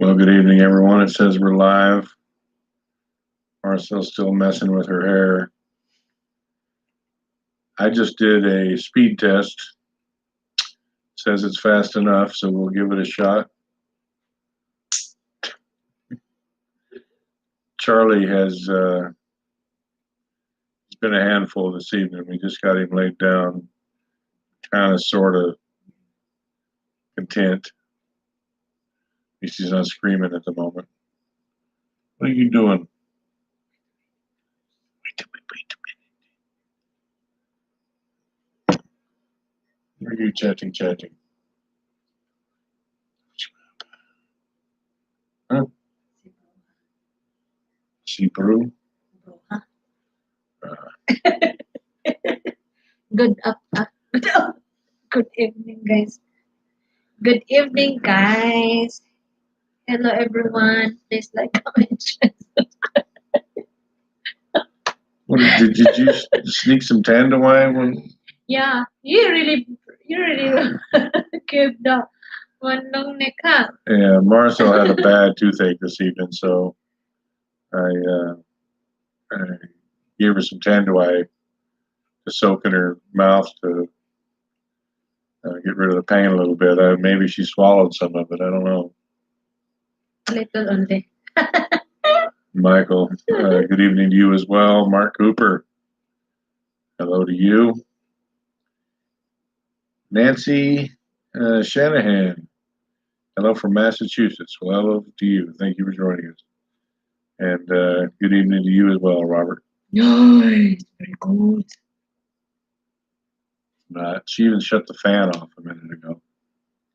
Well, good evening, everyone. It says we're live. Marcel's still messing with her hair. I just did a speed test. It says it's fast enough, so we'll give it a shot. Charlie has been a handful this evening. We just got him laid down, kind of, sort of content. At least he's not screaming at the moment. What are you doing? Where are you chatting? Huh? See Brew? Good evening, guys. Good evening, guys. Hello, everyone. Please like, comment, share. What, did you sneak some Tandawai when? Yeah, you really give the one long neck up. Yeah, Marcel had a bad toothache this evening, so I gave her some Tandawai to soak in her mouth to get rid of the pain a little bit. Maybe she swallowed some of it. I don't know. A little only. Michael, good evening to you as well. Mark Cooper, hello to you. Nancy Shanahan, hello from Massachusetts. Well, hello to you. Thank you for joining us. And good evening to you as well, Robert. Nice, very good. She even shut the fan off a minute ago.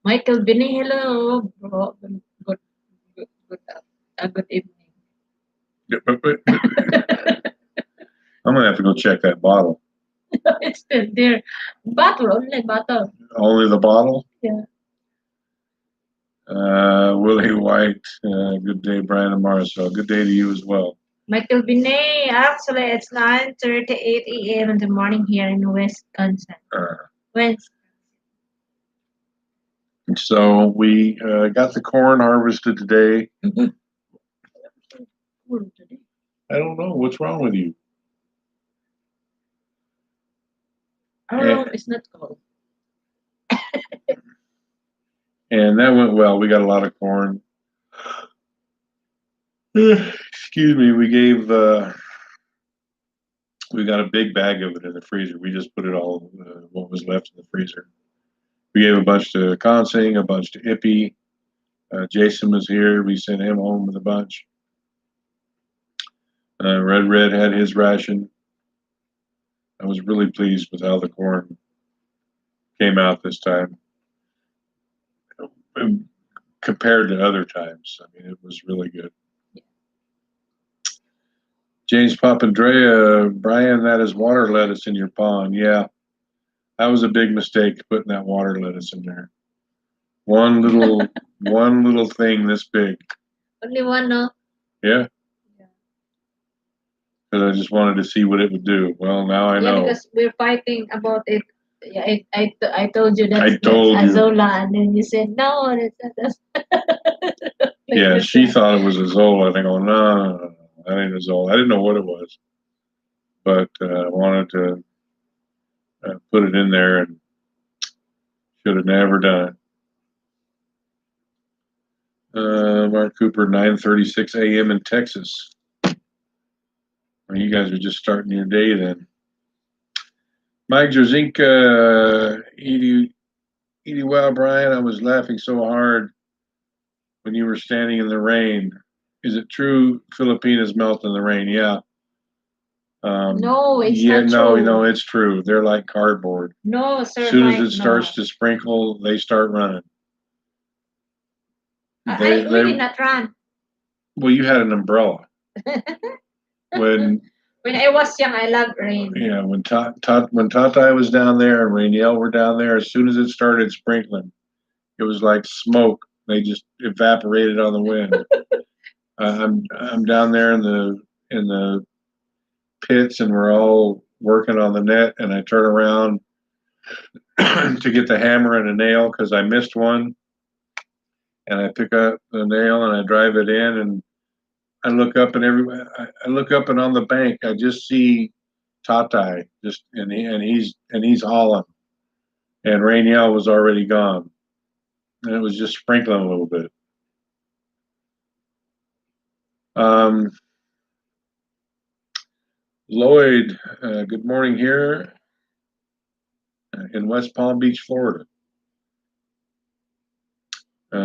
Michael Binney, hello. Good evening. I'm gonna have to go check that bottle. It's still there. Only bottle. Only the bottle? Yeah. Willie White, good day, Brian and Marcel. Good day to you as well. Michael Binet, actually it's 9:38 a.m. in the morning here in Wisconsin. So we got the corn harvested today. I don't know. What's wrong with you? Oh, it's not cold. And that went well. We got a lot of corn. Excuse me. We got a big bag of it in the freezer. We just put it all, what was left in the freezer. We gave a bunch to Consing, a bunch to Ippy. Jason was here. We sent him home with a bunch. Red had his ration. I was really pleased with how the corn came out this time compared to other times. I mean, it was really good. James Papandrea, Brian, that is water lettuce in your pond. Yeah, that was a big mistake putting that water lettuce in there. One little thing this big. Only one, no? Yeah. Because I just wanted to see what it would do. Well, now I know. Yeah, because we're fighting about it. Yeah, I told you that's you. Azola, and then you said no. That's yeah, she thought it was Azola, and I go, no, that ain't Azola. I didn't know what it was, but I wanted to put it in there, and should have never done it. Mark Cooper, 9:36 a.m. in Texas. Well, you guys are just starting your day then. Mike Jerzinka, Edie, wow, Brian, I was laughing so hard when you were standing in the rain. Is it true Filipinas melt in the rain? Yeah. No, it's not true. No, it's true. They're like cardboard. No, sir. As soon as it starts to sprinkle, they start running. We did not run. Well, you had an umbrella. When I was young, I loved rain. Yeah, when Tata was down there and Rainiel were down there, as soon as it started sprinkling, it was like smoke. They just evaporated on the wind. I'm down there in the pits, and we're all working on the net, and I turn around to get the hammer and a nail because I missed one, and I pick up the nail and I drive it in, and I look up and I look up and on the bank I just see Tatai just and he's hauling, and Rainiel was already gone, and it was just sprinkling a little bit. Lloyd, good morning here in West Palm Beach, Florida.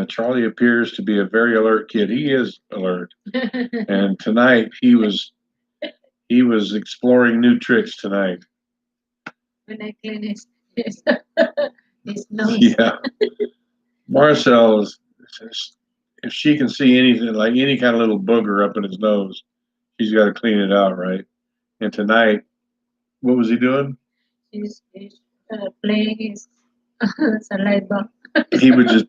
Charlie appears to be a very alert kid. He is alert, and tonight he was exploring new tricks tonight. When I clean his nose. Yeah, Marcel is, if she can see anything like any kind of little booger up in his nose, she's got to clean it out, right? And tonight, what was he doing? He's playing his saliva. He would just.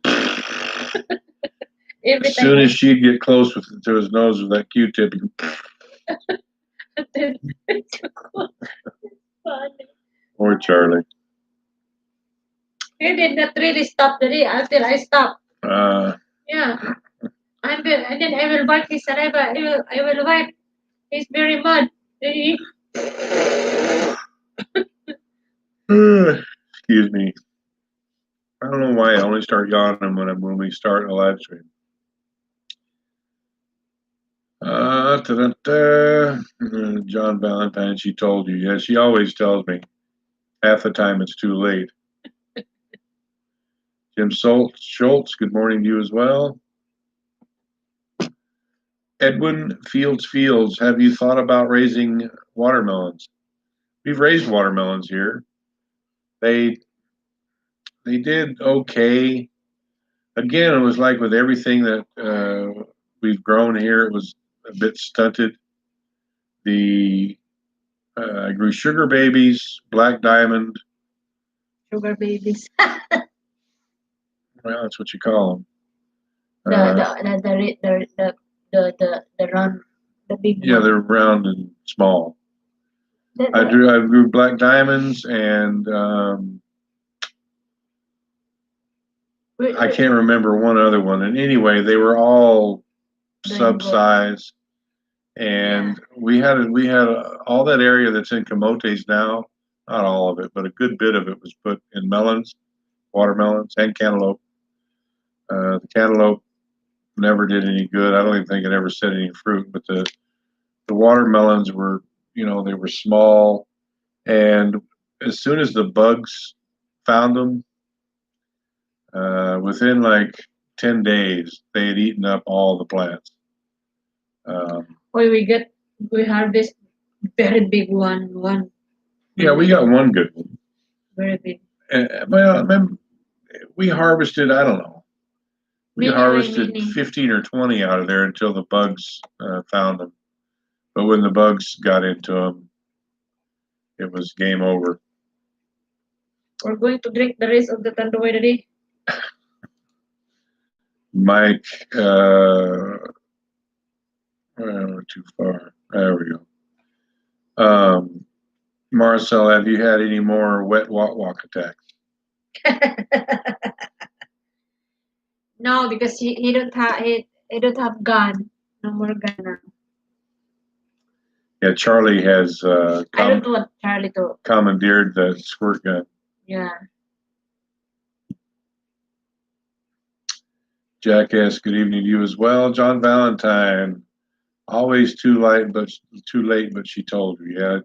Every As soon as she'd get close to his nose with that Q-tip, he Poor Charlie. He did not really stop the day until I stopped. Yeah. And then I will wipe his saliva. I will wipe his very mud. Excuse me. I don't know why I only start yawning when we start a live stream. John Valentine, she told you. Yeah, she always tells me. Half the time it's too late. Jim Schultz, good morning to you as well. Edwin Fields, have you thought about raising watermelons? We've raised watermelons here. They did okay. Again, it was like with everything that we've grown here, it was a bit stunted. I grew sugar babies, black diamond. Sugar babies. Well, that's what you call them. The round, the big Yeah, one. they're round and small. I grew black diamonds and I can't remember one other one. And anyway, they were all sub-size. And we had all that area that's in camotes now, not all of it, but a good bit of it was put in melons, watermelons, and cantaloupe. The cantaloupe never did any good. I don't even think it ever set any fruit, but the watermelons were, they were small. And as soon as the bugs found them, within like 10 days, they had eaten up all the plants. We harvest very big one. Yeah, we got one good one. Very big. We harvested, I don't know. We harvested Mini. 15 or 20 out of there until the bugs found them. But when the bugs got into them, it was game over. We're going to drink the rest of the Tandoy today. Mike, too far. There we go. Marcel, have you had any more wet walk attacks? No, because he don't have gun. No more gun now. Yeah, Charlie has I don't want Charlie to commandeered the squirt gun. Yeah. Jackass, good evening to you as well. John Valentine, always too late, but she told you. Yeah,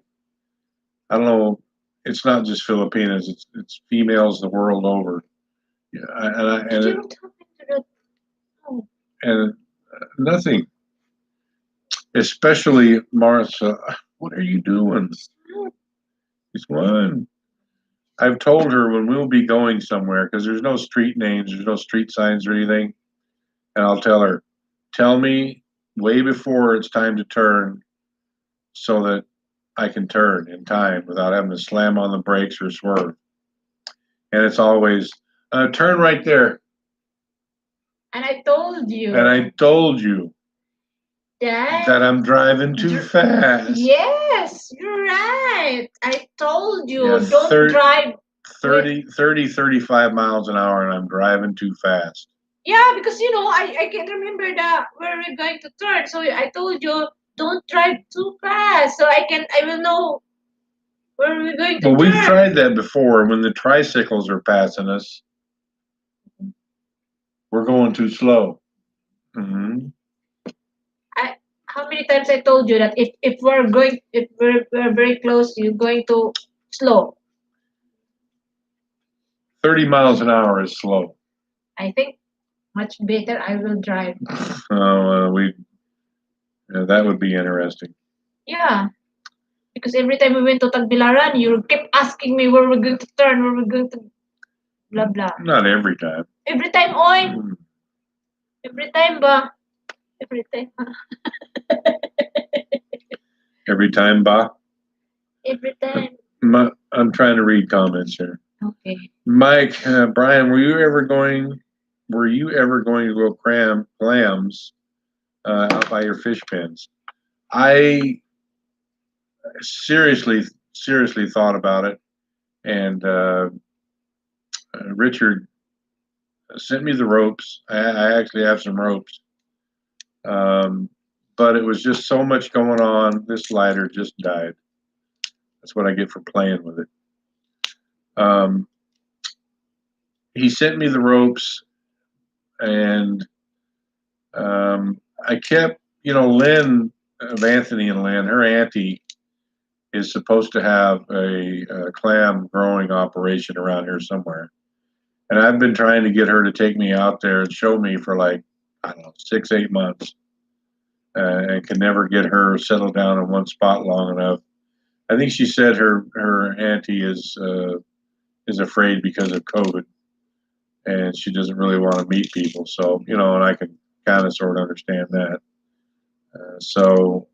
I don't know. It's not just Filipinas; it's females the world over. Yeah, and nothing. Especially Martha. What are you doing? It's one. I've told her when we'll be going somewhere, because there's no street names, there's no street signs or anything. And I'll tell her, tell me way before it's time to turn so that I can turn in time without having to slam on the brakes or swerve. And it's always, turn right there. And I told you. That I'm driving too fast. Yes, you're right. I told you, don't drive 35 miles an hour and I'm driving too fast. Yeah, because I can't remember where we're going to turn. So I told you don't drive too fast, so I will know where we're going to Well, we've turn. tried that before. When the tricycles are passing us, we're going too slow. Mm-hmm. How many times I told you that if we're very close, you're going to slow. 30 miles an hour is slow. I think much better I will drive. That would be interesting. Yeah, because every time we went to Tagbilaran, you kept asking me where we're going to turn, where we're going to blah blah. Not every time. Every time, oi. Every time ba? Every time. Every time, ba? Every time. I'm trying to read comments here. Okay. Mike, Brian, were you ever going to go clams out by your fish pens? I seriously thought about it, and Richard sent me the ropes. I actually have some ropes, but it was just so much going on. This lighter just died. That's what I get for playing with it. He sent me the ropes, and I kept, Lynn of Anthony and Lynn, her auntie is supposed to have a clam growing operation around here somewhere. And I've been trying to get her to take me out there and show me for like, I don't know, 6, 8 months, and can never get her settled down in one spot long enough. I think she said her auntie is afraid because of COVID, and she doesn't really want to meet people. So, and I can kind of sort of understand that. So,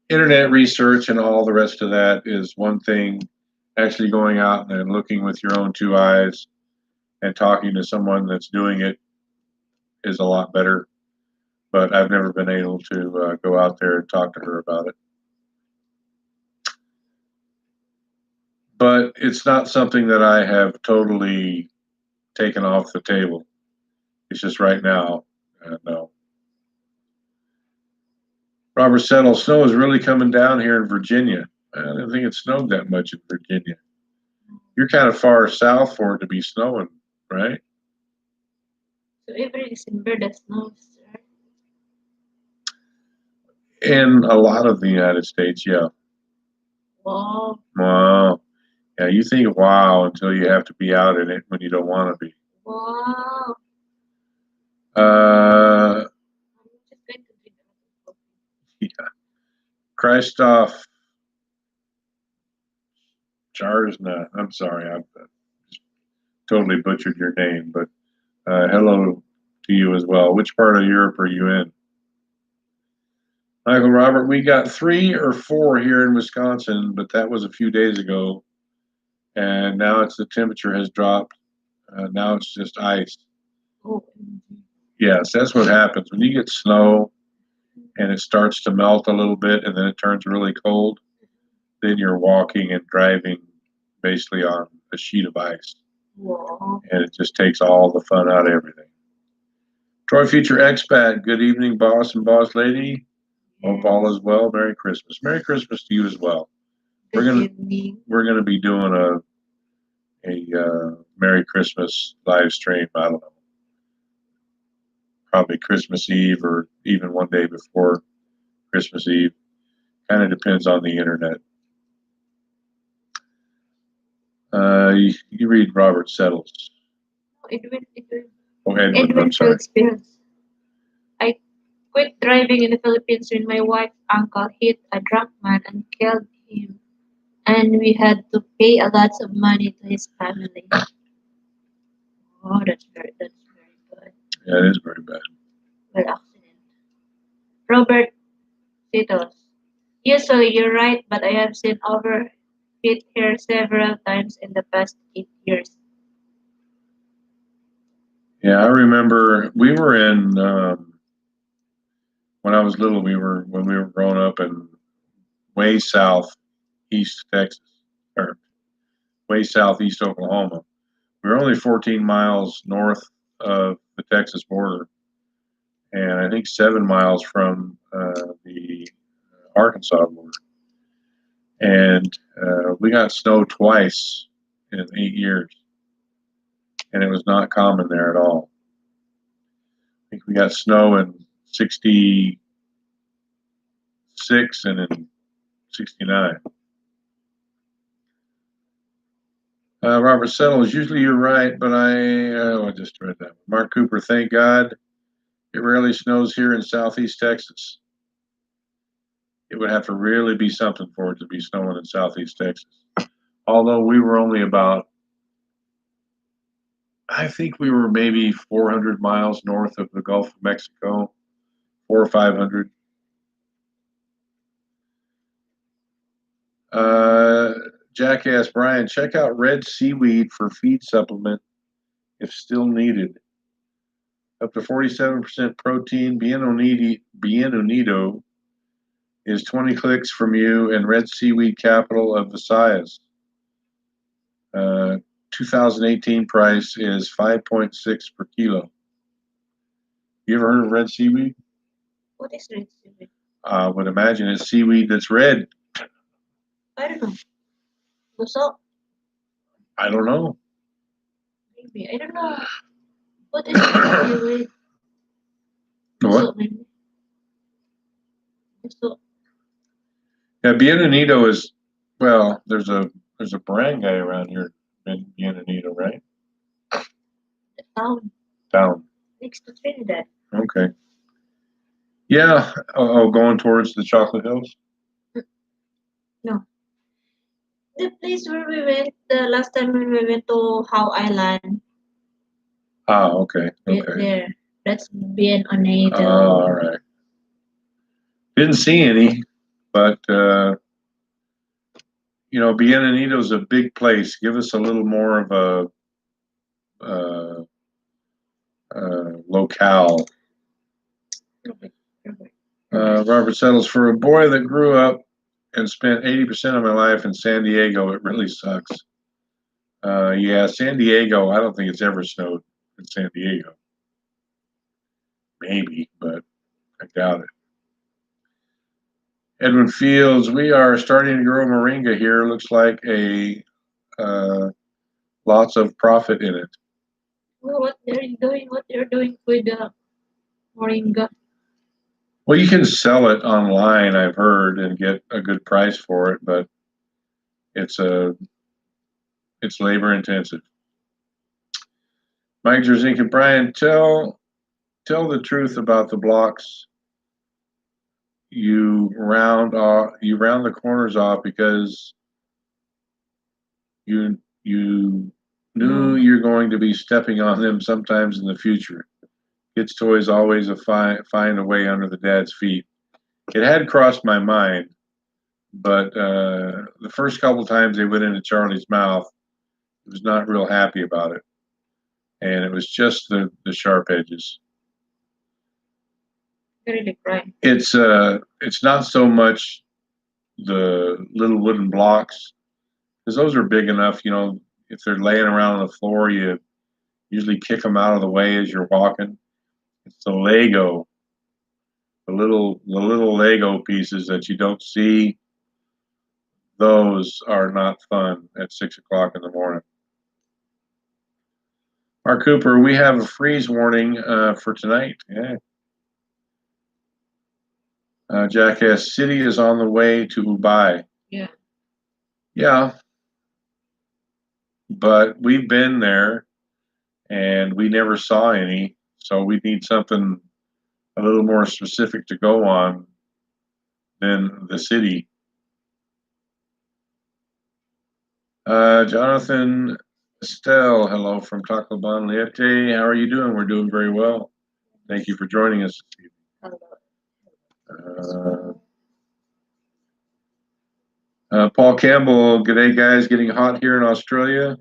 internet research and all the rest of that is one thing. Actually going out and looking with your own two eyes and talking to someone that's doing it is a lot better. But I've never been able to go out there and talk to her about it. But it's not something that I have totally taken off the table. It's just right now, no. Robert Settle, snow is really coming down here in Virginia. I don't think it snowed that much in Virginia. You're kind of far south for it to be snowing, right? So every December that snows, right? In a lot of the United States, yeah. Wow. Wow. Yeah, you think wow until you have to be out in it when you don't want to be. Wow. Yeah. Christoph Jarzna. I'm sorry, I totally butchered your name, but hello to you as well. Which part of Europe are you in? Michael Robert, we got 3 or 4 here in Wisconsin, but that was a few days ago. And now the temperature has dropped. Now it's just ice. Oh. Yes, that's what happens. When you get snow and it starts to melt a little bit and then it turns really cold, then you're walking and driving basically on a sheet of ice. Wow. And it just takes all the fun out of everything. Troy Future Expat, good evening, boss and boss lady. Hope all is well. Merry Christmas. Merry Christmas to you as well. We're gonna be doing a Merry Christmas live stream. I don't know, probably Christmas Eve or even one day before Christmas Eve. Kind of depends on the internet. You read Robert Settles. Edwin. Oh, Edwin, I'm sorry. I quit driving in the Philippines when my wife's uncle hit a drunk man and killed him, and we had to pay a lot of money to his family. Oh, that's very bad. Yeah, it is very bad. Well, accident. Robert Titos. Usually you're right, but I have seen overheat here several times in the past 8 years. Yeah, I remember we were in when I was little. When we were growing up in way southeast Texas, or way southeast Oklahoma. We were only 14 miles north of the Texas border, and I think 7 miles from the Arkansas border. And we got snow twice in 8 years, and it was not common there at all. I think we got snow in 66 and in 69. Robert Settles, usually you're right, but I just read that. Mark Cooper, thank God it rarely snows here in southeast Texas. It would have to really be something for it to be snowing in southeast Texas. Although we were only about, I think we were maybe 400 miles north of the Gulf of Mexico, 400 or 500. Jackass Brian, check out red seaweed for feed supplement if still needed. Up to 47% protein. Bien Unido is 20 clicks from you, and red seaweed capital of Visayas. 2018 price is 5.6 per kilo. You ever heard of red seaweed? What is red seaweed? I would imagine it's seaweed that's red. I don't know. Gusto? I don't know. Maybe. I don't know. What is red seaweed? What? Maybe. Gusto. Yeah, Bien Unido is, well, there's a barangay around here in Bien Unido, right? The town. Town. Next to Trinidad. Okay. Yeah. Oh, going towards the Chocolate Hills? No. The place where we went the last time when we went to How Island. Ah, okay. Okay. There. That's Bien Unido. All right. Didn't see any, but you know, Bien Unido is a big place. Give us a little more of a locale. Okay. Robert Settles, for a boy that grew up and spent 80% of my life in San Diego, it really sucks. Yeah, San Diego, I don't think it's ever snowed in San Diego. Maybe, but I doubt it. Edwin Fields, we are starting to grow moringa here. Looks like lots of profit in it. Well, what they're doing with the moringa. Well, you can sell it online, I've heard, and get a good price for it, but it's labor intensive. Mike Jerzink and Brian, tell the truth about the blocks. You round the corners off because you knew you're going to be stepping on them sometimes in the future. Kids' toys always find a way under the dad's feet. It had crossed my mind, but the first couple times they went into Charlie's mouth, he was not real happy about it, and it was just the sharp edges. Really crying. It's not so much the little wooden blocks, because those are big enough. You know, if they're laying around on the floor, you usually kick them out of the way as you're walking. It's the Lego, the little Lego pieces that you don't see. Those are not fun at 6 o'clock in the morning. Mark Cooper, we have a freeze warning for tonight. Yeah. Jackass City is on the way to Ubay. Yeah. Yeah. But we've been there and we never saw any. So we need something a little more specific to go on than the city. Jonathan Estelle, hello from Tacloban Liete. How are you doing? We're doing very well. Thank you for joining us. Paul Campbell, g'day guys, getting hot here in Australia.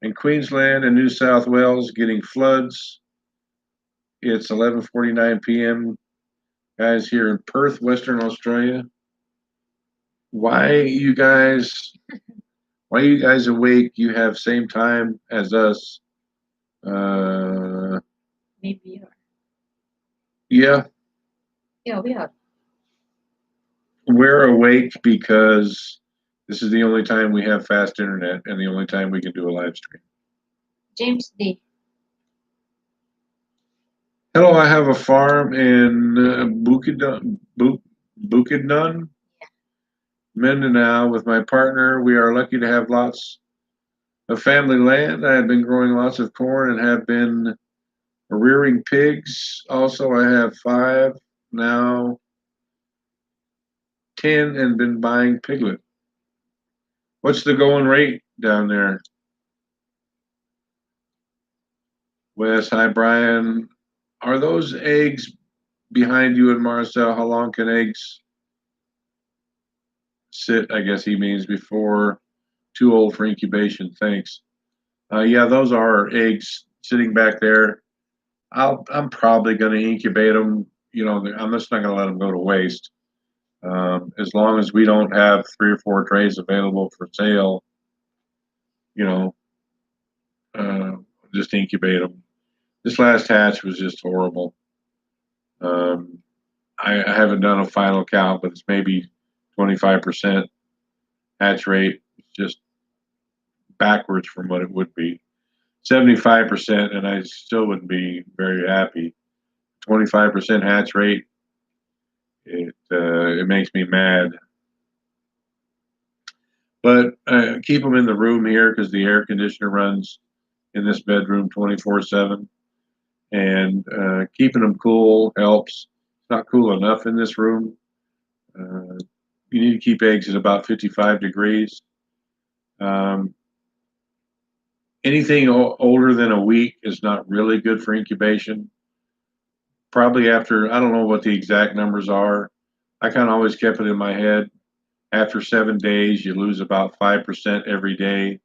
In Queensland and New South Wales, getting floods. It's 11:49 p.m. Guys here in Perth, Western Australia. Why you guys awake? You have same time as us Maybe you are. Yeah, Yeah, we are. we're awake because this is the only time we have fast internet and the only time we can do a live stream. James D. Hello, I have a farm in Bukidnon, Mindanao with my partner. We are lucky to have lots of family land. I have been growing lots of corn and have been rearing pigs. Also, I have 5, now 10, and been buying piglet. What's the going rate down there? Wes, hi Brian. Are those eggs behind you and Marcel? How long can eggs sit? I guess he means before too old for incubation. Thanks. Yeah, those are eggs sitting back there. I'm probably going to incubate them. You know, I'm just not going to let them go to waste. As long as we don't have 3 or 4 trays available for sale, you know, uh, just incubate them. This last hatch was just horrible. Um, I haven't done a final count, but it's maybe 25% hatch rate. It's just backwards from what it would be. 75%, and I still wouldn't be very happy. 25% hatch rate, it makes me mad. But keep them in the room here because the air conditioner runs in this bedroom 24/7, and keeping them cool helps. It's not cool enough in this room. You need to keep eggs at about 55 degrees. Um, anything older than a week is not really good for incubation. Probably after, I don't know what the exact numbers are. I kind of always kept it in my head. After 7 days, you lose about 5% every day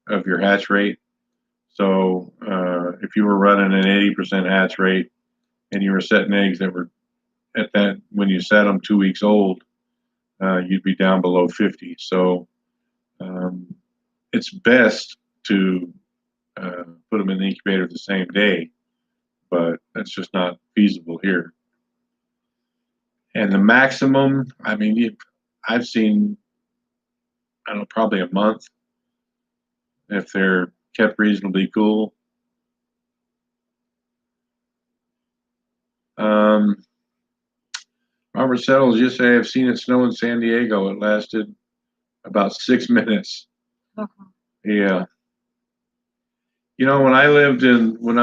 of your hatch rate. So if you were running an 80% hatch rate and you were setting eggs that were at that, when you set them 2 weeks old, you'd be down below 50. So it's best to put them in the incubator the same day, but that's just not feasible here. And the maximum, I mean, I've seen, I don't know, probably a month if they're kept reasonably cool. Robert Settles, just say I've seen it snow in San Diego. It lasted about 6 minutes. Yeah. You know, when I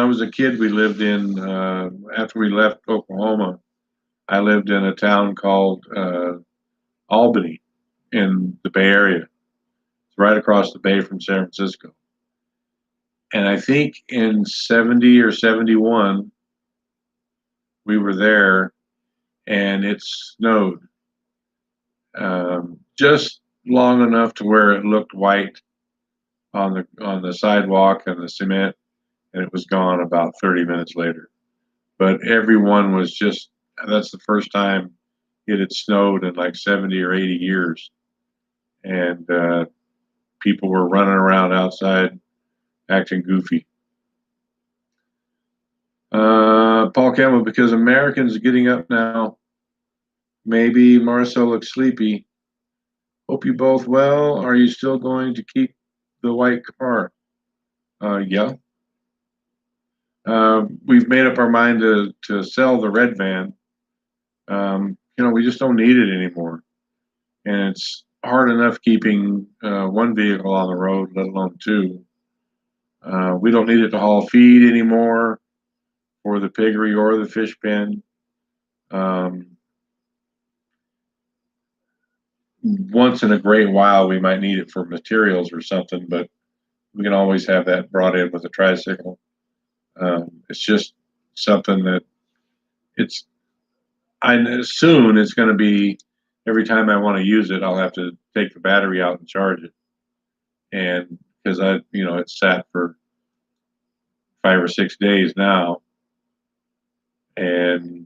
was a kid, we lived in, after we left Oklahoma, I lived in a town called Albany in the Bay Area. It's right across the bay from San Francisco. And I think in 70 or 71, we were there and it snowed just long enough to where it looked white on the sidewalk and the cement, and it was gone about 30 minutes later. But everyone was just, that's the first time it had snowed in like 70 or 80 years. And people were running around outside acting goofy. Paul Campbell, because Americans are getting up now. Maybe Marcel looks sleepy. Hope you both well. Are you still going to keep the white car? Yeah. We've made up our mind to sell the red van. You know, we just don't need it anymore. And it's hard enough keeping one vehicle on the road, let alone 2. We don't need it to haul feed anymore for the piggery or the fish pen. Once in a great while, we might need it for materials or something, but we can always have that brought in with a tricycle. It's just something that soon it's going to be, every time I want to use it, I'll have to take the battery out and charge it. And because it's sat for 5 or 6 days now. And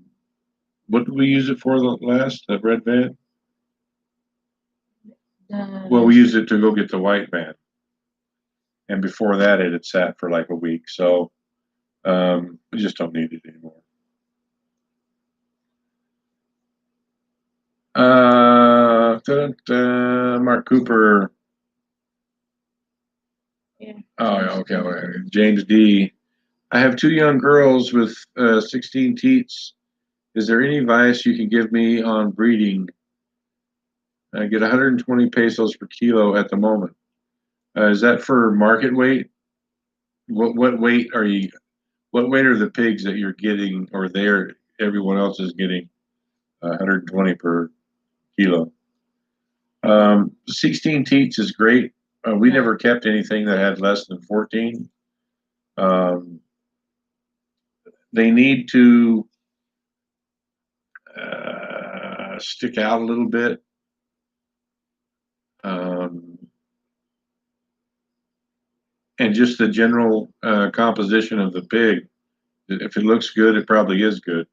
what did we use it for the red van? Well, we used it to go get the white van. And before that, it had sat for like a week. So We just don't need it anymore. Mark Cooper. Yeah. Oh, okay. James D. I have 2 young girls with 16 teats. Is there any advice you can give me on breeding? I get 120 pesos per kilo at the moment. Is that for market weight? What weight are you? What weight are the pigs that you're getting, or everyone else is getting 120 per kilo? 16 teats is great. We never kept anything that had less than 14. They need to stick out a little bit. And just the general composition of the pig. If it looks good, it probably is good.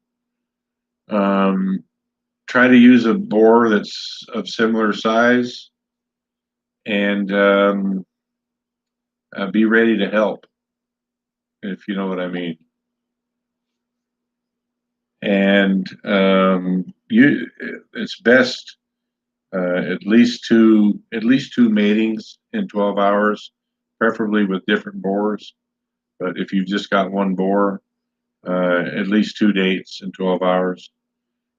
Try to use a boar that's of similar size, and be ready to help, if you know what I mean. And it's best at least two matings in 12 hours, preferably with different boars. But if you've just got one boar, at least 2 dates in 12 hours.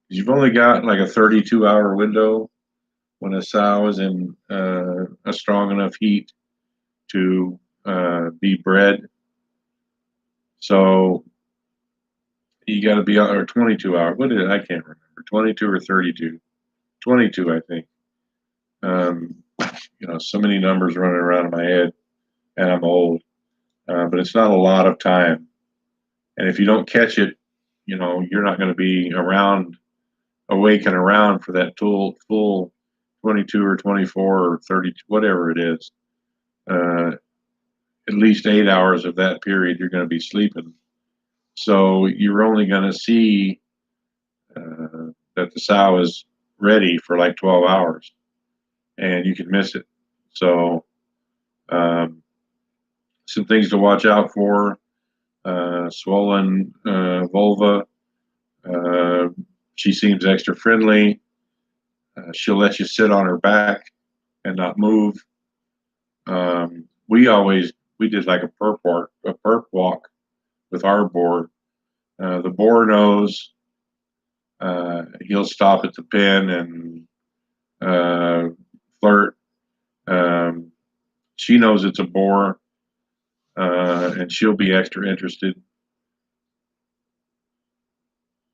You've only got like a 32-hour window when a sow is in a strong enough heat to be bred. So you got to be on, or 22 hours. What is it? I can't remember. 22 or 32. 22, I think. So many numbers running around in my head, and I'm old. But it's not a lot of time. And if you don't catch it, you're not going to be awake and around for that full 22 or 24 or 30, whatever it is. At least 8 hours of that period, you're going to be sleeping. So you're only going to see that the sow is ready for like 12 hours, and you can miss it. So some things to watch out for: swollen vulva. She seems extra friendly. She'll let you sit on her back and not move. We did like a perp walk with our boar. The boar knows. He'll stop at the pen and flirt. She knows it's a boar, and she'll be extra interested.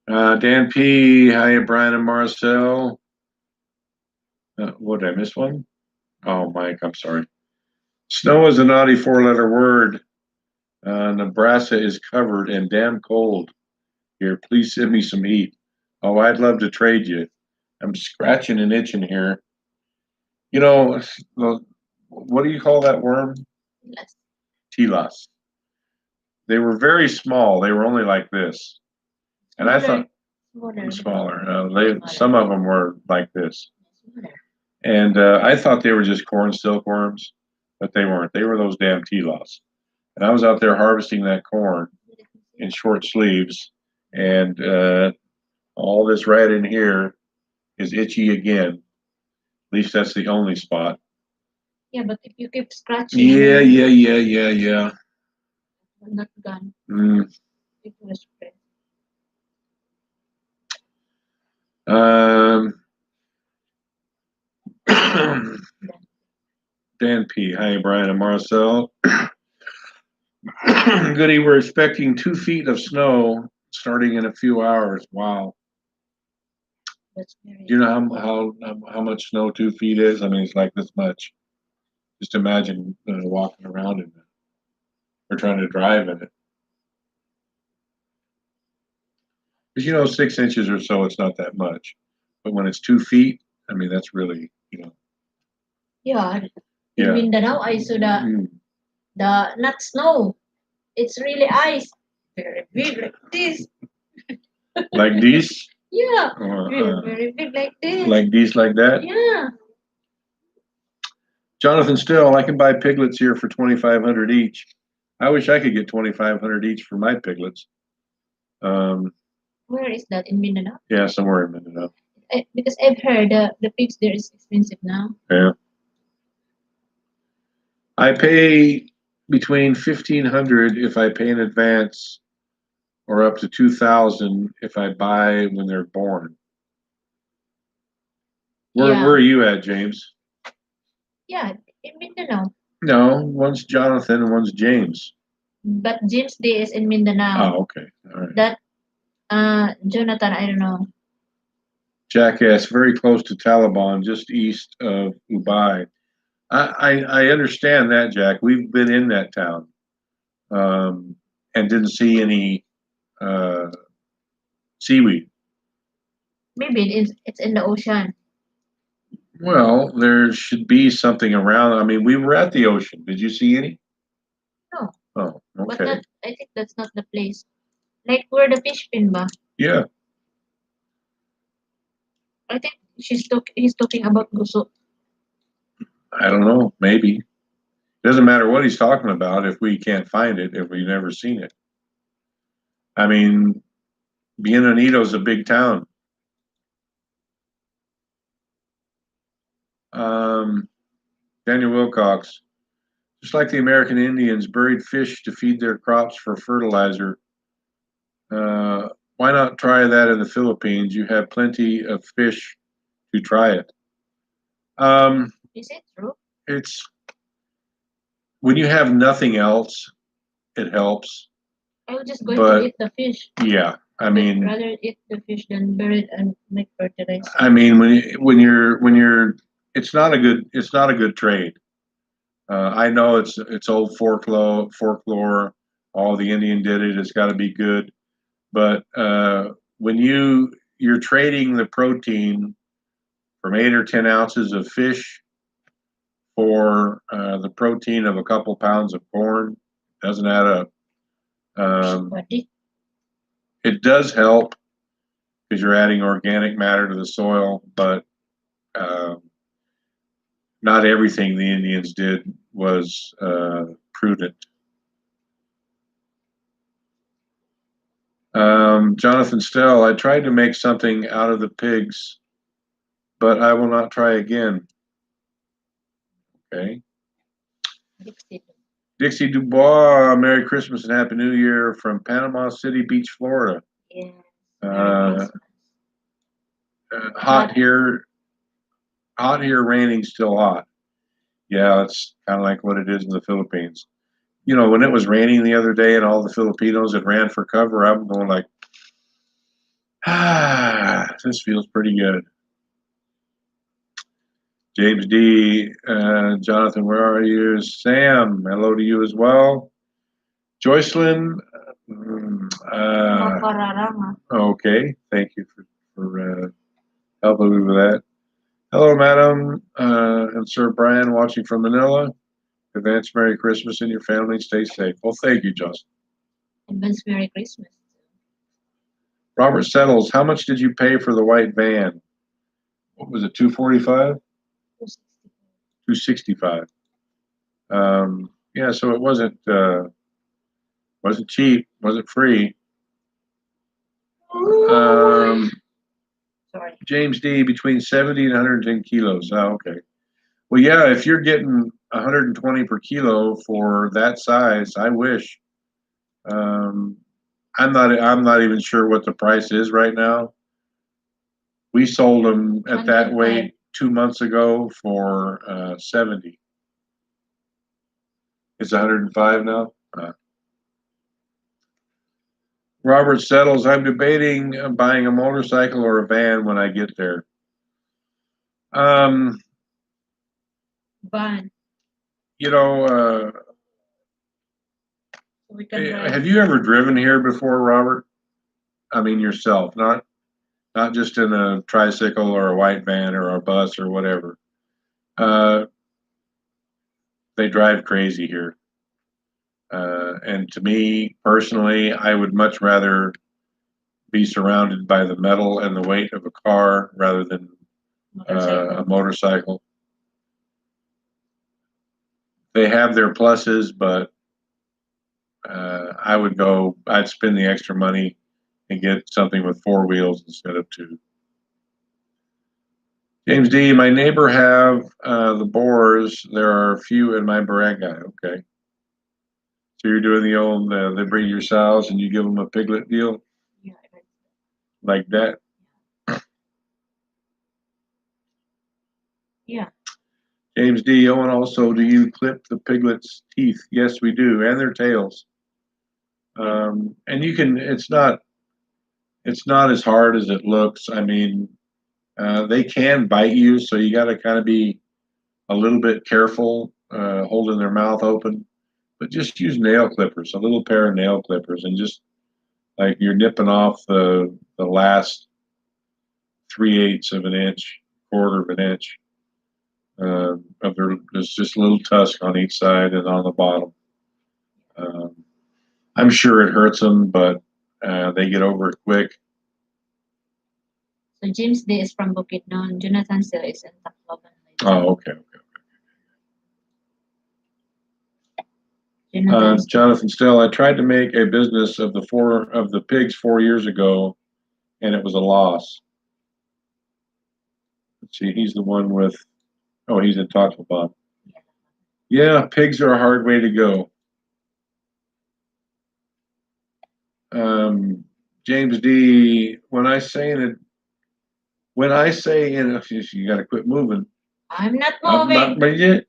Dan P. Hi, Brian and Marcel. What, did I miss one? Oh, Mike, I'm sorry. Snow is a naughty 4-letter word. Nebraska is covered and damn cold here. Please send me some heat. Oh, I'd love to trade you. I'm scratching and itching here. What do you call that worm? Yes. Tilas. They were very small. They were only like this. And I thought smaller. Some of them were like this. And I thought they were just corn silkworms, but they weren't. They were those damn Tilas. And I was out there harvesting that corn in short sleeves, and all this right in here is itchy again. At least that's the only spot. Yeah, but if you keep scratching. Yeah. Not gone. It was spread. Dan P. Hi, Brian and Marcel. Goody, we're expecting 2 feet of snow starting in a few hours. Wow. Do you know how much snow 2 feet is? I mean, it's like this much. Just imagine walking around in it or trying to drive in it. Because 6 inches or so, it's not that much. But when it's 2 feet, I mean, that's really, Yeah. In Mindanao, I saw the not snow. It's really ice. Very big like this. Like this? Yeah. Very big like this. Like this, like that? Yeah. Jonathan Still, I can buy piglets here for $2,500 each. I wish I could get 2,500 each for my piglets. Where is that in Mindanao? Yeah, somewhere in Mindanao. Because I've heard the pigs there is expensive now. Yeah. I pay between 1,500 if I pay in advance, or up to 2,000 if I buy when they're born. Where Yeah. are you at, James? Yeah, in Mindanao. No, one's Jonathan and one's James. But James Day is in Mindanao. Oh, okay. All right. That Jonathan, I don't know. Jackass, very close to Taliban, just east of Ubay. I understand that, Jack. We've been in that town, and didn't see any seaweed. Maybe it's in the ocean. Well, there should be something around. I mean, we were at the ocean. Did you see any? No. Oh, But okay. not, I think that's not the place. Like where the fish pin ba? Yeah. I think he's talking about Guso. I don't know. Maybe. Doesn't matter what he's talking about if we can't find it, if we've never seen it. I mean, Bienvenido's a big town. Daniel Wilcox, just like the American Indians buried fish to feed their crops for fertilizer. Why not try that in the Philippines? You have plenty of fish to try it. Is it true? It's when you have nothing else, it helps. I was just going But to eat the fish. yeah, I I'd mean, rather eat the fish than bury it and make fertilizer. I mean, when you're, it's not a good trade. I know it's old folklore. All the Indian did it. It's got to be good, but when you're trading the protein from 8 or 10 ounces of fish for the protein of a couple pounds of corn, doesn't add up. Body. It does help because you're adding organic matter to the soil, but not everything the Indians did was prudent. Jonathan Stell, I tried to make something out of the pigs, but I will not try again. Okay. Dixie Dubois, Merry Christmas and Happy New Year from Panama City Beach, Florida. Yeah. Hot here, raining, still hot. Yeah, it's kind of like what it is in the Philippines. You know, when it was raining the other day and all the Filipinos that ran for cover, I'm going like, this feels pretty good. James D. Jonathan, where are you? Sam, hello to you as well. Joycelyn, okay, thank you for helping me with that. Hello, Madam and Sir Brian, watching from Manila. Advance Merry Christmas and your family stay safe. Well, thank you, Justin. Advance Merry Christmas. Robert Settles, how much did you pay for the white van? What was it, $245? $265. Yeah, so it wasn't cheap, wasn't free. Sorry. James D, between 70 and 110 kilos. Oh, okay. Well, yeah, if you're getting 120 per kilo for that size, I wish. I'm not even sure what the price is right now. We sold them at that weight 2 months ago for 70. It's 105 now. Robert Settles, I'm debating buying a motorcycle or a van when I get there. Van. You know, have you ever driven here before, Robert? I mean, yourself, not just in a tricycle or a white van or a bus or whatever. They drive crazy here. And to me personally, I would much rather be surrounded by the metal and the weight of a car rather than a motorcycle. They have their pluses, but I would go. I'd spend the extra money and get something with 4 wheels instead of 2. James D, my neighbor have the boars. There are a few in my barangay. Okay. So you're doing the old, they bring your sows and you give them a piglet deal Yeah, like that? yeah. James D, Owen, also, do you clip the piglets' teeth? Yes, we do, and their tails. And you can, it's not as hard as it looks. I mean, they can bite you, so you got to kind of be a little bit careful, holding their mouth open. But just use nail clippers, a little pair of nail clippers, and just like you're nipping off the last 3/8 of an inch, quarter of an inch of their. There's just a little tusk on each side and on the bottom. I'm sure it hurts them, but they get over it quick. So James D is from Bukidnon. Jonathan still is in Tacloban. Oh, okay. Jonathan, Jonathan Still, I tried to make a business of the pigs 4 years ago, and it was a loss. Let's see, he's the one with. Oh, he's in Tacloban. Yeah, pigs are a hard way to go. James D, when I say in, you got to quit moving. I'm not I'm moving. not yet.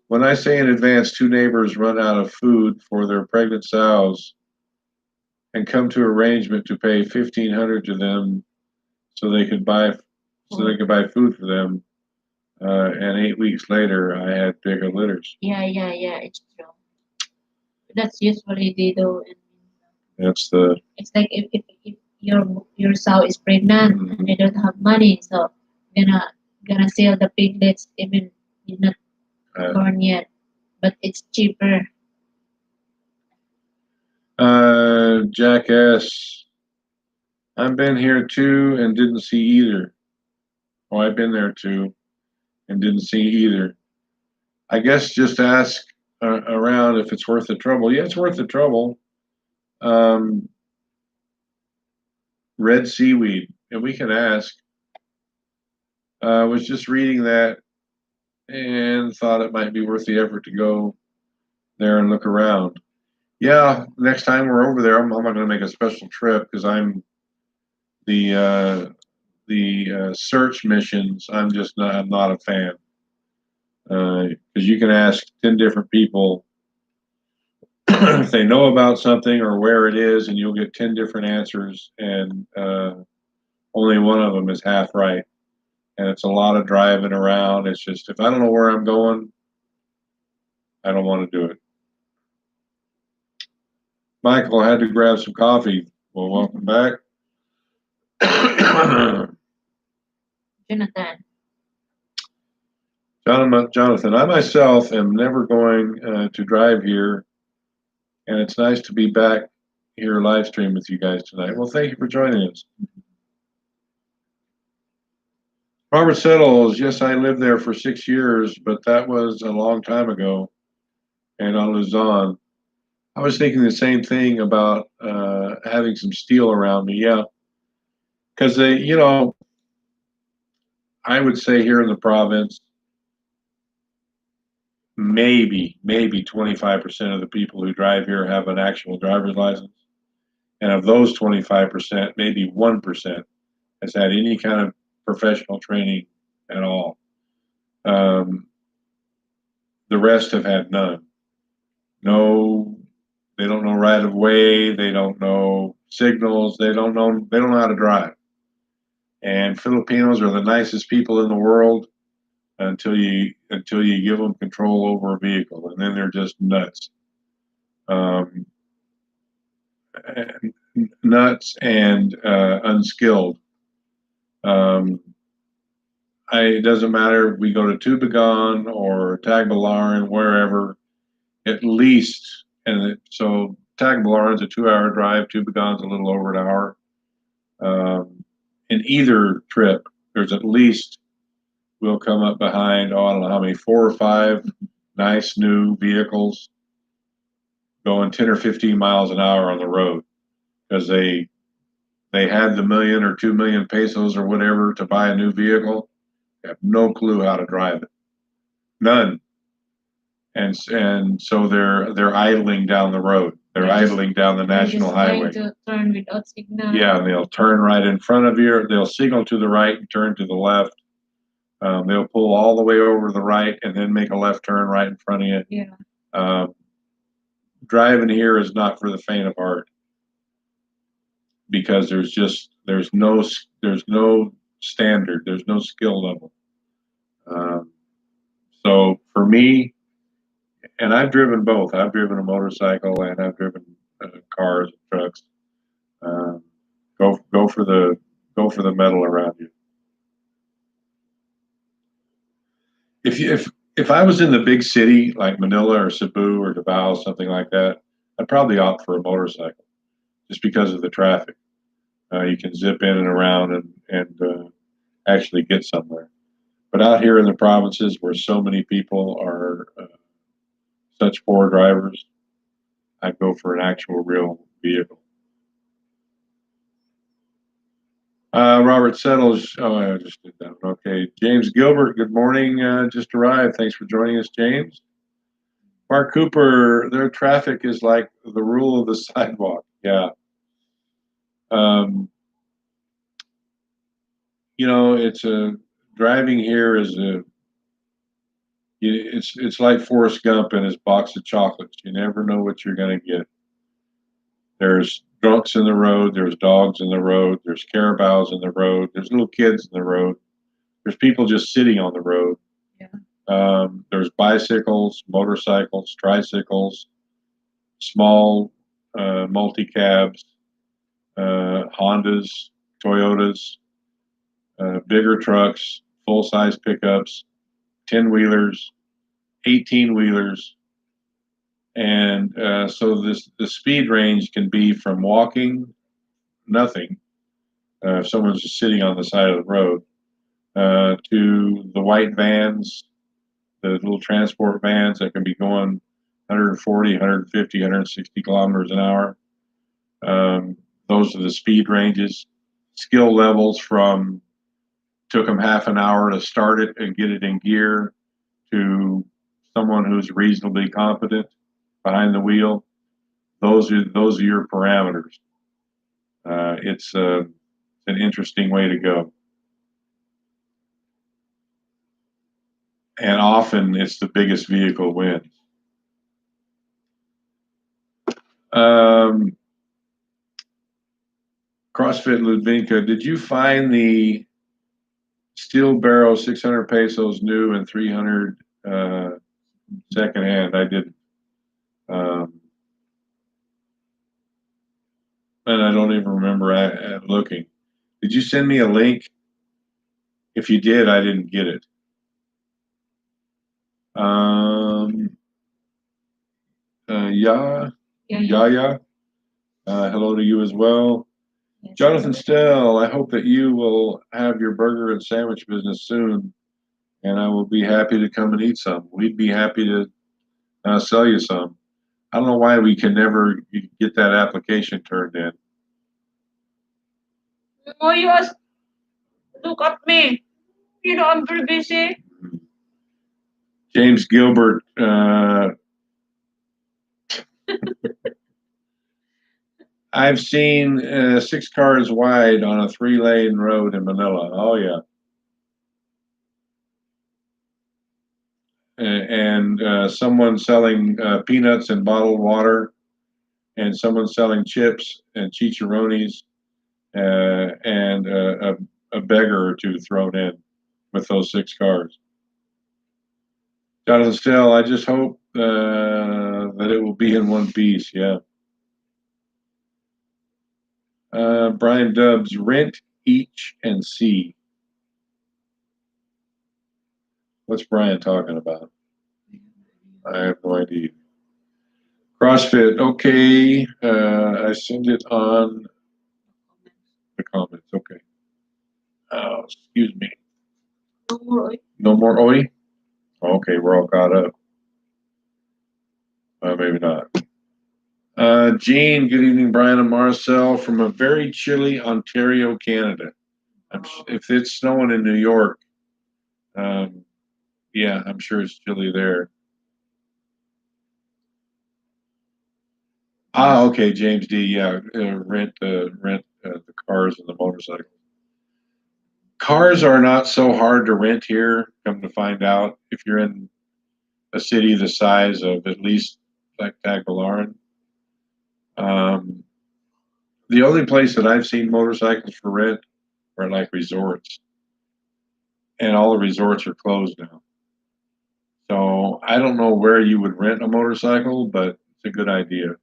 When I say in advance, 2 neighbors run out of food for their pregnant sows and come to arrangement to pay $1,500 to them so they could buy food for them. And 8 weeks later, I had bigger litters. Yeah, it's true. That's usually they do. That's the. It's like if your sow is pregnant and they don't have money, so gonna sell the piglets even you're not born yet, but it's cheaper. Jackass. I've been here too and didn't see either. Oh, I've been there too and didn't see either. I guess just ask around if it's worth the trouble. Yeah, it's worth the trouble. Red seaweed, and we can ask. I was just reading that and thought it might be worth the effort to go there and look around. Yeah, next time we're over there, I'm not going to make a special trip because I'm the search missions. I'm not a fan because you can ask 10 different people if they know about something or where it is, and you'll get 10 different answers, and only one of them is half right. And it's a lot of driving around. It's just, if I don't know where I'm going, I don't want to do it. Michael, I had to grab some coffee. Well, welcome back. Jonathan, I myself am never going to drive here, and it's nice to be back here live stream with you guys tonight. Well, thank you for joining us. Robert Settles, yes, I lived there for 6 years, but that was a long time ago, and on Luzon. I was thinking the same thing about having some steel around me, yeah, because I would say here in the province, maybe 25% of the people who drive here have an actual driver's license, and of those 25%, maybe 1% has had any kind of professional training at all. The rest have had none. No, they don't know right of way. They don't know signals. They don't know how to drive. And Filipinos are the nicest people in the world until you give them control over a vehicle, and then they're just nuts. Nuts and unskilled. It doesn't matter if we go to Tubigon or Tagbilaran, wherever, at least, so Tagbilaran's a 2-hour drive, Tubigon's a little over an hour. In either trip, there's at least, we'll come up behind, I don't know how many, 4 or 5 nice new vehicles going 10 or 15 miles an hour on the road because they had the 1 or 2 million pesos or whatever to buy a new vehicle. They have no clue how to drive it, none. And so they're idling down the road. They're idling down the national highway. To turn without signal. Yeah, and they'll turn right in front of you. They'll signal to the right and turn to the left. They'll pull all the way over to the right and then make a left turn right in front of you. Yeah. Driving here is not for the faint of heart because there's no standard, there's no skill level. So for me, and I've driven both. I've driven a motorcycle and I've driven cars and trucks. Go for the metal around you. If I was in the big city like Manila or Cebu or Davao, something like that, I'd probably opt for a motorcycle just because of the traffic. You can zip in and around and actually get somewhere. But out here in the provinces where so many people are such poor drivers, I'd go for an actual real vehicle. Robert Settles. Oh, I just did that. Okay. James Gilbert, good morning. Just arrived. Thanks for joining us, James. Mark Cooper, their traffic is like the rule of the sidewalk. Yeah. You know, driving here is it's like Forrest Gump and his box of chocolates. You never know what you're going to get. There's drunks in the road. There's dogs in the road. There's carabaos in the road. There's little kids in the road. There's people just sitting on the road. Yeah. There's bicycles, motorcycles, tricycles, small multi-cabs, Hondas, Toyotas, bigger trucks, full-size pickups, 10-wheelers, 18-wheelers. And so the speed range can be from walking, nothing, if someone's just sitting on the side of the road, to the white vans, the little transport vans that can be going 140, 150, 160 kilometers an hour. Those are the speed ranges. Skill levels from took them half an hour to start it and get it in gear to someone who's reasonably competent behind the wheel. Those are your parameters. It's an interesting way to go. And often it's the biggest vehicle wins. CrossFit Ludvinka, did you find the steel barrel 600 pesos new and 300 secondhand? I didn't. And I don't even remember looking. Did you send me a link? If you did, I didn't get it. Yaya. Hello to you as well. Yes. Jonathan Stell, I hope that you will have your burger and sandwich business soon, and I will be happy to come and eat some. We'd be happy to sell you some. I don't know why we can never get that application turned in. Oh, yes. Look at me. You know, I'm very busy. James Gilbert, I've seen 6 cars wide on a 3-lane road in Manila. Oh, yeah. And someone selling peanuts and bottled water, and someone selling chips and chicharrones, and a beggar or two thrown in with those 6 cars. Jonathan Still, I just hope that it will be in one piece. Yeah. Brian Dubs, rent, each, and see. What's Brian talking about? I have no idea. CrossFit, okay. I send it on the comments. Okay. Oh, excuse me. No more oil. No more oi? Okay, we're all caught up. Maybe not. Gene, good evening, Brian and Marcel from a very chilly Ontario, Canada. If it's snowing in New York, yeah, I'm sure it's chilly there. Ah, okay, James D. Yeah, rent the cars and the motorcycles. Cars are not so hard to rent here. Come to find out, if you're in a city the size of at least like Tagbilaran, um, the only place that I've seen motorcycles for rent are like resorts, and all the resorts are closed now. So I don't know where you would rent a motorcycle, but it's a good idea.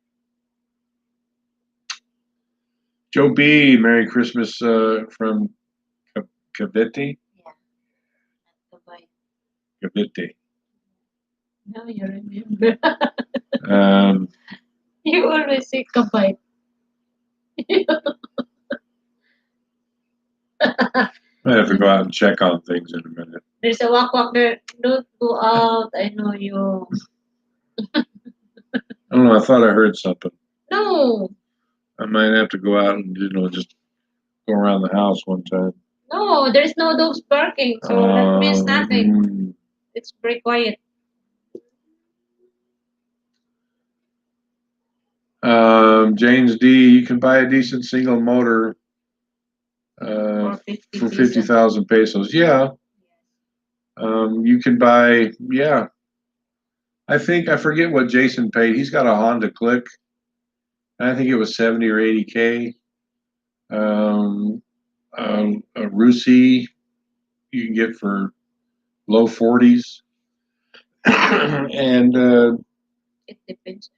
Joe B, Merry Christmas from Cavite. Yeah. Dubai. Cavite. Now you remember. Um, You always say kabay. I have to go out and check on things in a minute. There's a walk there. Don't go out. I know you. I don't know. I thought I heard something. No. I might have to go out and just go around the house one time. No, there's no dogs barking, so that means nothing. Um, It's very quiet. James D, you can buy a decent single motor For 50 for pesos. 50,000 pesos. Yeah. You can buy, yeah. I forget what Jason paid. He's got a Honda Click. I think it was 70 or 80K. A Rusi you can get for low 40s. And It depends.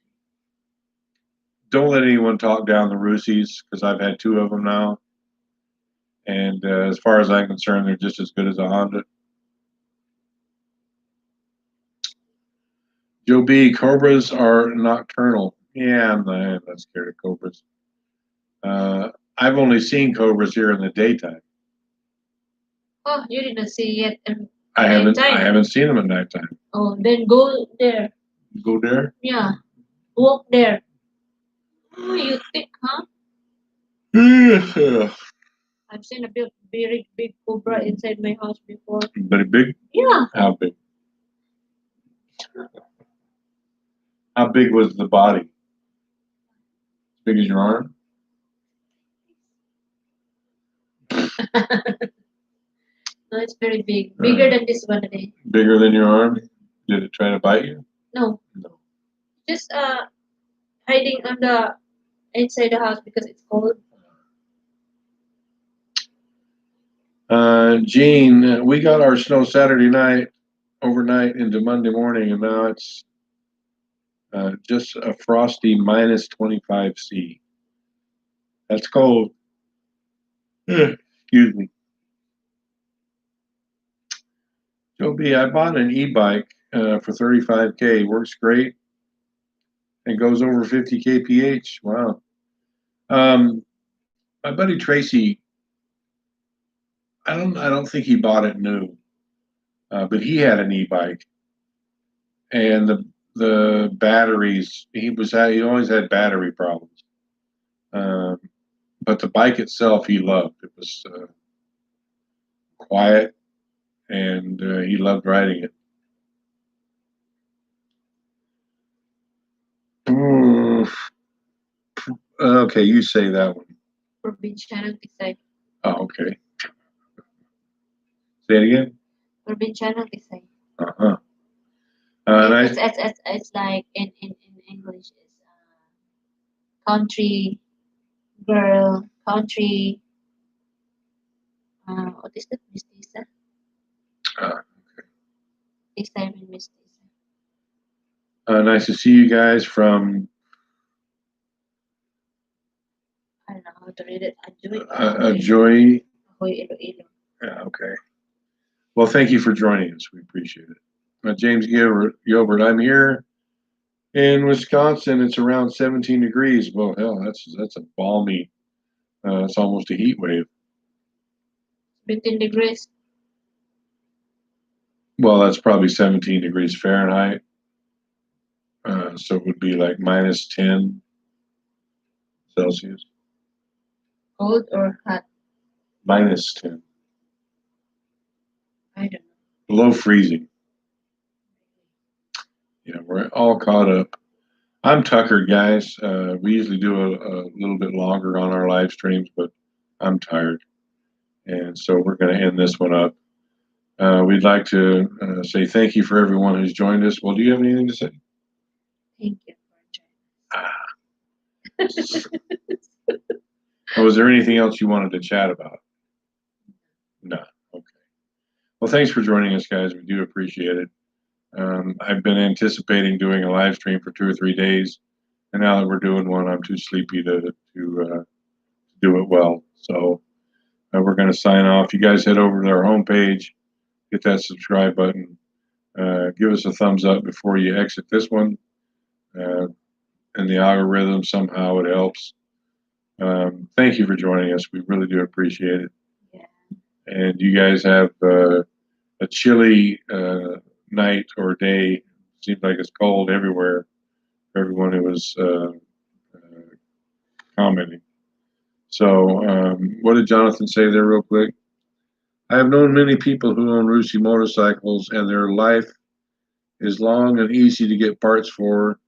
don't let anyone talk down the Rusis because I've had two of them now. And as far as I'm concerned, they're just as good as a Honda. Joe B, Cobras are nocturnal. Yeah, I'm not scared of Cobras. I've only seen Cobras here in the daytime. Oh, you didn't see yet. I haven't Nighttime. seen them at nighttime. Oh, then go there. Go there? Yeah. Walk there. Oh, you think, huh? Yeah. I've seen a very big cobra inside my house before. Very big? Yeah. How big? How big was the body? As big as your arm? No, it's very big. Bigger than this one today. Bigger than your arm? Did it try to bite you? No. No. Just hiding on the inside the house because it's cold. Gene, we got our snow Saturday night, overnight into Monday morning, and now it's just a frosty minus 25 C. That's cold. Excuse me. Joe B, I bought an e-bike for 35K. Works great and goes over 50 kph. Wow. My buddy Tracy, I don't think he bought it new, but he had an e-bike, and the batteries he always had battery problems. But the bike itself he loved. It was quiet, and he loved riding it. Okay, you say that one. Provincial Tisay. Oh, okay. Say it again. Provincial Tisay. Uh-huh. It's like in English is country girl, country. What is that? Mestiza. Okay. This time in Mestiza. Nice to see you guys from I don't know how to read it. Joy. Ahoy, Iloilo. Yeah, okay. Well, thank you for joining us. We appreciate it. James Gilbert, I'm here in Wisconsin. It's around 17 degrees. Well, hell, that's a balmy. It's almost a heat wave. 15 degrees. Well, that's probably 17 degrees Fahrenheit. So it would be like minus 10 Celsius. Cold or hot? -10. I don't know. Below freezing. Yeah, we're all caught up. I'm tuckered, guys. We usually do a little bit longer on our live streams, but I'm tired. And so we're going to end this one up. We'd like to say thank you for everyone who's joined us. Well, do you have anything to say? Thank you for joining. Or was there anything else you wanted to chat about? No. Okay. Well, thanks for joining us, guys. We do appreciate it. I've been anticipating doing a live stream for 2 or 3 days, and now that we're doing one, I'm too sleepy to do it well. So we're going to sign off. You guys head over to our homepage, hit that subscribe button, give us a thumbs up before you exit this one. And the algorithm, somehow it helps. Thank you for joining us. We really do appreciate it. Yeah. And you guys have a chilly night or day. Seems like it's cold everywhere for everyone who was commenting. So what did Jonathan say there real quick? I have known many people who own Rusi motorcycles, and their life is long and easy to get parts for.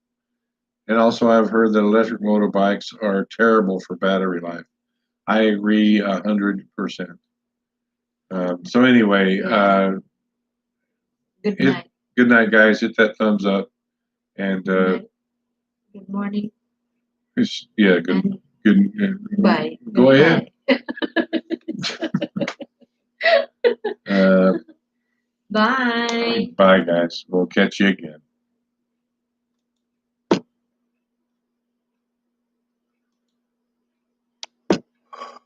And also I've heard that electric motorbikes are terrible for battery life. I agree 100%. So anyway, Good night. Good night, guys. Hit that thumbs up. And Good morning. Yeah, good. Bye. Go ahead. Bye. Bye, guys. We'll catch you again.